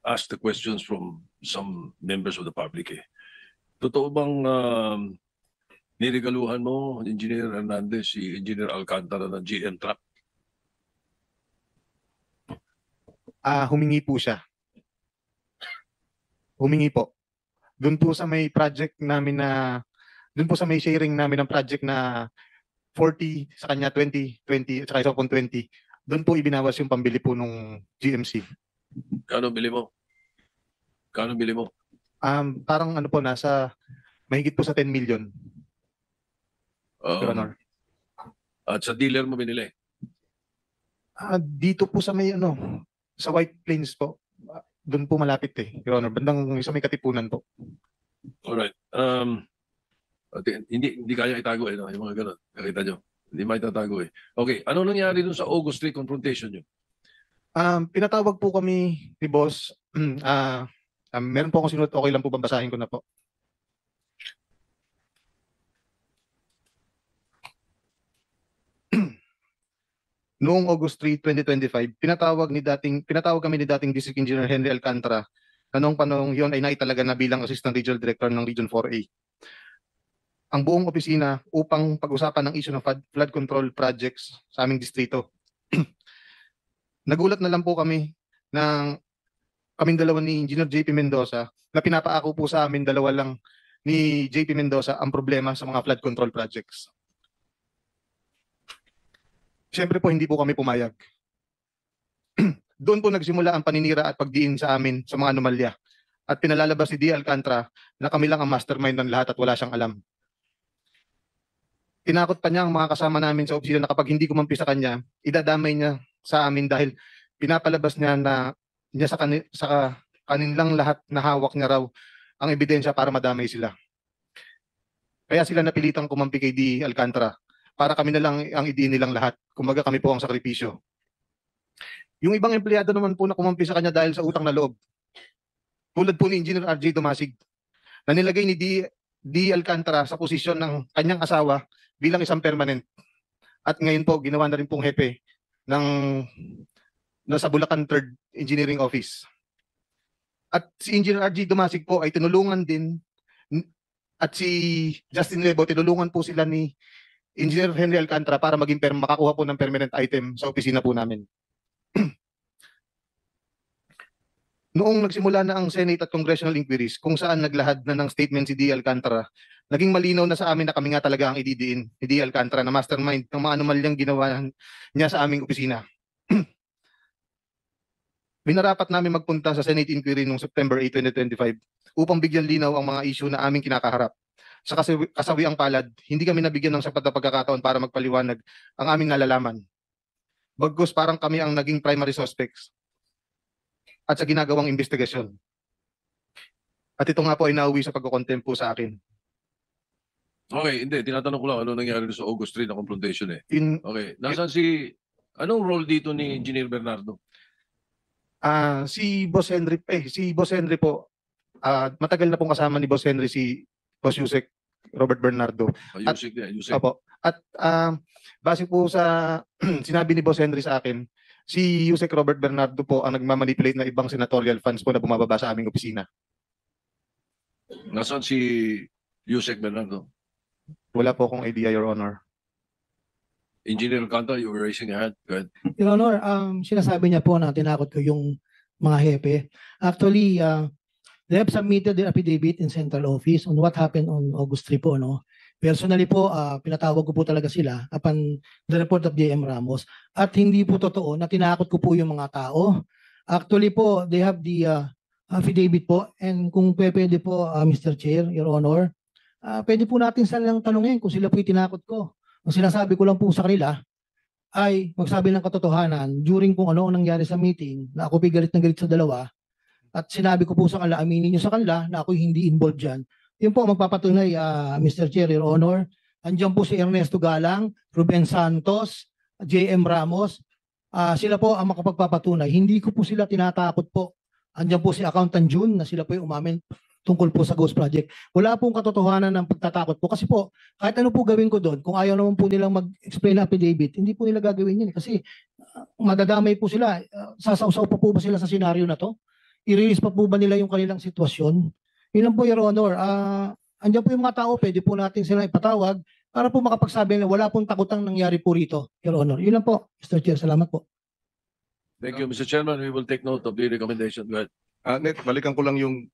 ask the questions from some members of the public eh. Totoo bang niregaluhan mo, Engineer Hernandez, si Engineer Alcantara ng GM truck? Humingi po siya. Humingi po. Doon po sa may project namin na, doon po sa may sharing namin ng project na 40 sa kanya, 20, 20, at saka isa pong 20. Doon po ibinawas yung pambili po nung GMC. Kano bili mo? Kano bili mo? Parang ano po, nasa mahigit po sa 10 million. Your Honor. At sa dealer mo binili? Dito po sa may ano, sa White Plains po. Doon po malapit eh, Your Honor. Bandang sa may Katipunan po. Alright. Hindi kaya itago eh, no? Yung mga ganun. Nakita nyo? Hindi maitatago eh. Okay, ano nangyari dun sa August 3 confrontation nyo? Pinatawag po kami ni boss. Meron po akong sinulat. Okay lang po bang basahin ko na po? Noong August 3, 2025, pinatawag kami ni dating District Engineer Henry Alcantara na noong panahon yun ay naitalaga na bilang Assistant Regional Director ng Region 4A. Ang buong opisina upang pag-usapan ng issue ng flood control projects sa aming distrito. Nagulat na lang po kami ng kaming dalawa ni Engineer JP Mendoza na pinapaako po sa amin dalawa lang ni JP Mendoza ang problema sa mga flood control projects. Siyempre po hindi po kami pumayag. Doon po nagsimula ang paninira at pagdiin sa amin sa mga anomalya. At pinalalabas si D. Alcantara na kami lang ang mastermind ng lahat at wala siyang alam. Tinakot pa niya ang mga kasama namin sa opisina na kapag hindi kumampi sa kanya, idadamay niya sa amin dahil pinapalabas niya na niya sa kanilang lahat na hawak niya raw ang ebidensya para madamay sila. Kaya sila napilitang kumampi kay D. Alcantara para kami na lang ang idiin nilang lahat. Kumbaga kami po ang sakripisyo. Yung ibang empleyado naman po na kumampi sa kanya dahil sa utang na loob. Tulad po ni Engineer RJ Dumasig na nilagay ni D. Alcantara sa posisyon ng kanyang asawa bilang isang permanent. At ngayon po ginawa na rin pong hepe ng nasa Bulacan 3rd Engineering Office. At si Engineer RJ Dumasig po ay tinulungan din at si Justin Lebo tinulungan po sila ni Engineer Henry Alcantara para maging makakuha po ng permanent item sa opisina po namin. Noong nagsimula na ang Senate at Congressional inquiries kung saan naglahad na ng statement si D. Alcantara, naging malinaw na sa amin na kami nga talaga ang ididiin ni D. Alcantara na mastermind ng mga anomalyang ginawa niya sa aming opisina. Minarapat namin magpunta sa Senate inquiry noong September 8, 2025 upang bigyan linaw ang mga issue na aming kinakaharap. Sa kasawiang palad, hindi kami nabigyan ng sapat na pagkakataon para magpaliwanag ang aming nalalaman. Bagkus parang kami ang naging primary suspects at sa ginagawang investigasyon. At ito nga po ay nauwi sa pagkukontempt po sa akin. Okay, hindi. Tinatanong ko lang ano nangyari sa August 3 na confrontation eh. Okay. Nasaan anong role dito ni Engineer Bernardo? Si Boss Henry po, matagal na pong kasama ni Boss Henry si Boss Yusek Robert Bernardo. Yusek. Opo. At base po sa sinabi ni Boss Henry sa akin, si Yusek Robert Bernardo po ang nagmamanipulate na ibang senatorial funds po na bumababa sa aming opisina. Nasaan si Yusek Bernardo? Wala po akong idea, Your Honor. Engineer Alcantara, you were raising your hand. Go ahead. Your Honor, sinasabi niya po na tinakot ko yung mga hepe. Actually, they have submitted their affidavit in central office on what happened on August 3 po, no? Personally po, pinatawag ko po talaga sila upon the report of JM Ramos. At hindi po totoo na tinakot ko po yung mga tao. Actually po, they have the affidavit po. And kung pwede po, Mr. Chair, Your Honor, pwede po natin silang tanungin kung sila po yung tinakot ko. Ang sinasabi ko lang po sa kanila ay magsabi ng katotohanan during kung ano ang nangyari sa meeting na ako galit na galit sa dalawa. At sinabi ko po sa kanila, aminin nyo sa kanila na ako hindi involved dyan. Yun po magpapatunay, Mr. Chair, Your Honor. Andiyan po si Ernesto Galang, Ruben Santos, JM Ramos. Sila po ang makapagpapatunay. Hindi ko po sila tinatakot po. Andiyan po si Accountant June na sila po yung umamin tungkol po sa Ghost Project. Wala pong katotohanan ng pagtatakot po. Kasi po, kahit ano po gawin ko doon, kung ayaw naman po nilang mag-explain na affidavit, hindi po nila gagawin yun. Kasi madadamay po sila. Sasawsaw pa po ba sila sa senaryo na to? i-release pa po ba nila yung kanilang sitwasyon? Yun lang po, Your Honor. Andiyan po yung mga tao, pwede po natin sila ipatawag para po makapagsabi na wala pong takutang nangyari po rito, Your Honor. Yun lang po, Mr. Chair. Salamat po. Thank you, Mr. Chairman. We will take note of the recommendation. Go ahead. Net, balikan ko lang yung